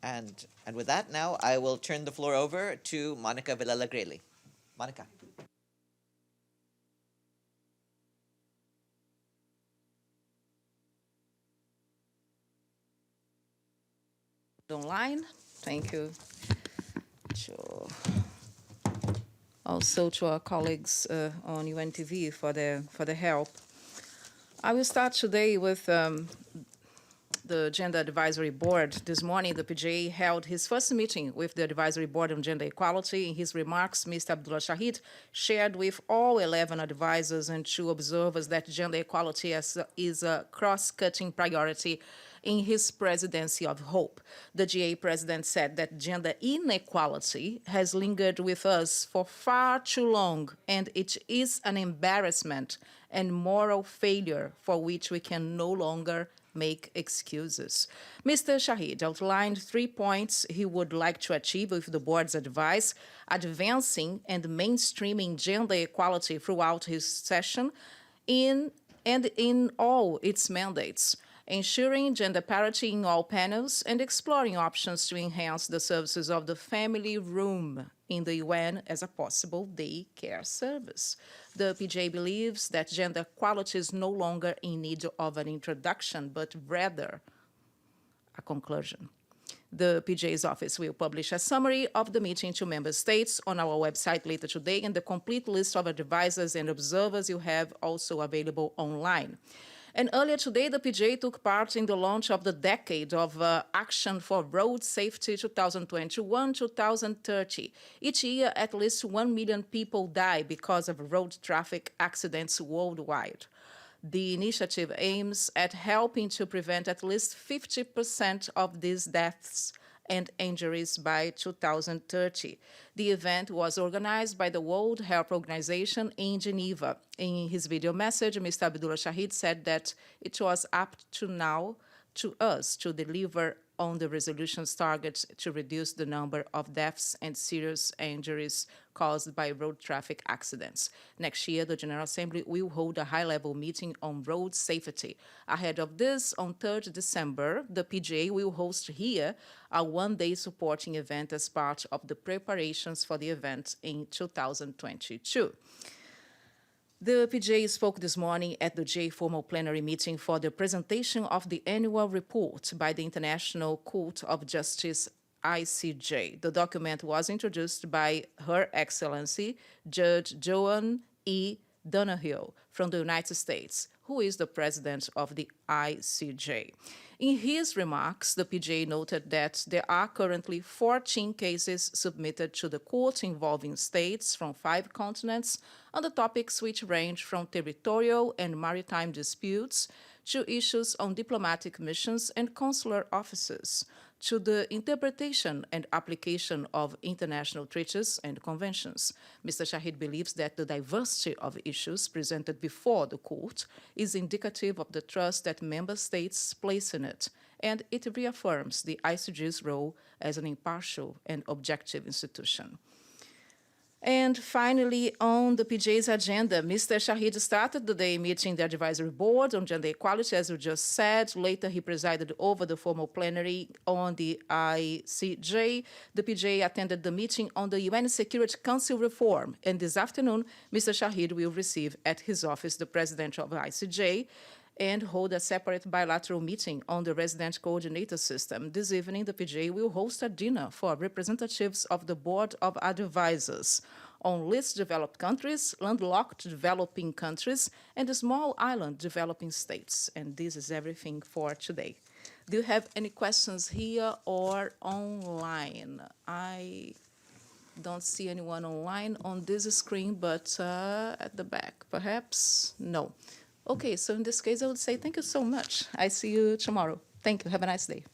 And with that, now I will turn the floor over to Monica Villela Grayley. Monica. Online. Thank you. Also to our colleagues on UNTV for the help. I will start today with the Gender Advisory Board. This morning, the PGA held his first meeting with the Advisory Board on Gender Equality. In his remarks, Mr. Abdulla Shahid shared with all 11 advisors and 2 observers that gender equality is a cross-cutting priority in his Presidency of Hope. The GA president said that gender inequality has lingered with us for far too long, and it is an embarrassment and moral failure for which we can no longer make excuses. Mr. Shahid outlined 3 points he would like to achieve with the board's advice: advancing and mainstreaming gender equality throughout his session in all its mandates, ensuring gender parity in all panels, and exploring options to enhance the services of the family room in the UN as a possible day care service. The PGA believes that gender equality is no longer in need of an introduction, but rather a conclusion. The PGA's office will publish a summary of the meeting to member states on our website later today, and the complete list of advisors and observers you have also available online. And earlier today, the PGA took part in the launch of the Decade of Action for Road Safety 2021-2030. Each year, at least 1 million people die because of road traffic accidents worldwide. The initiative aims at helping to prevent at least 50% of these deaths and injuries by 2030. The event was organized by the World Health Organization in Geneva. In his video message, Mr. Abdulla Shahid said that it was up to now to us to deliver on the resolution's targets to reduce the number of deaths and serious injuries caused by road traffic accidents. Next year, the General Assembly will hold a high-level meeting on road safety. Ahead of this, on 3rd December, the PGA will host here a one-day supporting event as part of the preparations for the event in 2022. The PGA spoke this morning at the GA formal plenary meeting for the presentation of the annual report by the International Court of Justice, ICJ. The document was introduced by Her Excellency Judge Joan E. Donoghue from the United States, who is the president of the ICJ. In his remarks, the PGA noted that there are currently 14 cases submitted to the court involving states from 5 continents on the topics which range from territorial and maritime disputes to issues on diplomatic missions and consular offices, to the interpretation and application of international treaties and conventions. Mr. Shahid believes that the diversity of issues presented before the court is indicative of the trust that member states place in it, and it reaffirms the ICJ's role as an impartial and objective institution. And finally, on the PGA's agenda, Mr. Shahid started the day meeting the Advisory Board on Gender Equality, as you just said. Later, he presided over the formal plenary on the ICJ. The PGA attended the meeting on the UN Security Council reform. And this afternoon, Mr. Shahid will receive at his office the president of ICJ and hold a separate bilateral meeting on the resident coordinator system. This evening, the PGA will host a dinner for representatives of the Board of Advisors on least developed countries, landlocked developing countries, and small island developing states. And this is everything for today. Do you have any questions here or online? I don't see anyone online on this screen, but at the back, perhaps? No. Okay, so in this case, I would say thank you so much. I see you tomorrow. Thank you. Have a nice day.